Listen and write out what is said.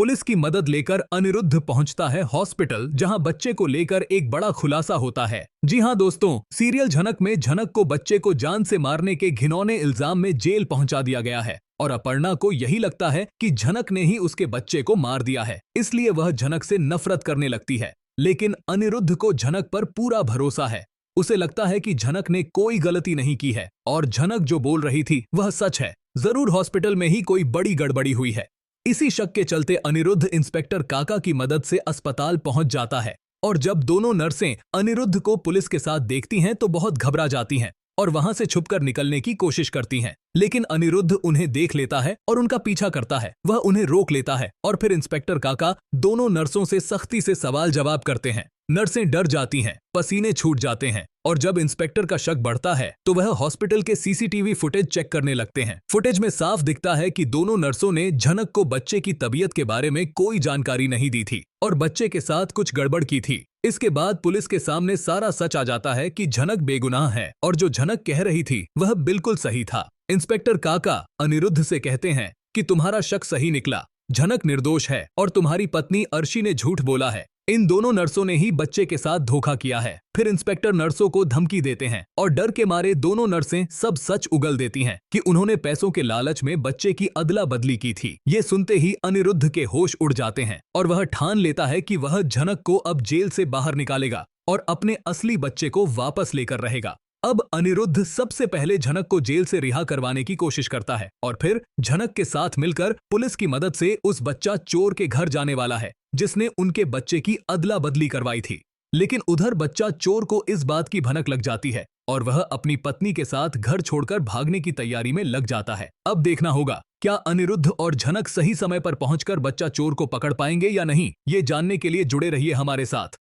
Police की मदद लेकर अनिरुद्ध पहुंचता है हॉस्पिटल, जहां बच्चे को लेकर एक बड़ा खुलासा होता है। जी हां दोस्तों, सीरियल झनक में झनक को बच्चे को जान से मारने के घिनौने इल्जाम में जेल पहुंचा दिया गया है और अपर्णा को यही लगता है कि झनक ने ही उसके बच्चे को मार दिया है, इसलिए वह झनक से नफरत करने लगती है। लेकिन अनिरुद्ध को झनक पर पूरा भरोसा है। उसे लगता है कि झनक ने कोई गलती नहीं की है और झनक जो बोल रही थी वह सच है। जरूर हॉस्पिटल में ही कोई बड़ी गड़बड़ी हुई है। इसी शक के चलते अनिरुद्ध इंस्पेक्टर काका की मदद से अस्पताल पहुंच जाता है और जब दोनों नर्सें अनिरुद्ध को पुलिस के साथ देखती हैं तो बहुत घबरा जाती हैं और वहां से छुपकर निकलने की कोशिश करती हैं। लेकिन अनिरुद्ध उन्हें देख लेता है और उनका पीछा करता है। वह उन्हें रोक लेता है और फिर इंस्पेक्टर काका दोनों नर्सों से सख्ती से सवाल जवाब करते हैं। नर्सें डर जाती हैं, पसीने छूट जाते हैं और जब इंस्पेक्टर का शक बढ़ता है तो वह हॉस्पिटल के सीसीटीवी फुटेज चेक करने लगते हैं। फुटेज में साफ दिखता है कि दोनों नर्सों ने झनक को बच्चे की तबीयत के बारे में कोई जानकारी नहीं दी थी और बच्चे के साथ कुछ गड़बड़ की थी। इसके बाद पुलिस के सामने सारा सच आ जाता है कि झनक बेगुनाह है और जो झनक कह रही थी वह बिल्कुल सही था। इंस्पेक्टर काका अनिरुद्ध से कहते हैं कि तुम्हारा शक सही निकला, झनक निर्दोष है और तुम्हारी पत्नी अर्शी ने झूठ बोला है। इन दोनों नर्सों ने ही बच्चे के साथ धोखा किया है। फिर इंस्पेक्टर नर्सों को धमकी देते हैं और डर के मारे दोनों नर्सें सब सच उगल देती हैं कि उन्होंने पैसों के लालच में बच्चे की अदला बदली की थी। ये सुनते ही अनिरुद्ध के होश उड़ जाते हैं और वह ठान लेता है कि वह झनक को अब जेल से बाहर निकालेगा और अपने असली बच्चे को वापस लेकर रहेगा। अब अनिरुद्ध सबसे पहले झनक को जेल से रिहा करवाने की कोशिश करता है और फिर झनक के साथ मिलकर पुलिस की मदद से उस बच्चा चोर के घर जाने वाला है जिसने उनके बच्चे की अदला बदली करवाई थी। लेकिन उधर बच्चा चोर को इस बात की भनक लग जाती है और वह अपनी पत्नी के साथ घर छोड़कर भागने की तैयारी में लग जाता है। अब देखना होगा क्या अनिरुद्ध और झनक सही समय पर पहुंचकर बच्चा चोर को पकड़ पाएंगे या नहीं। ये जानने के लिए जुड़े रहिए हमारे साथ।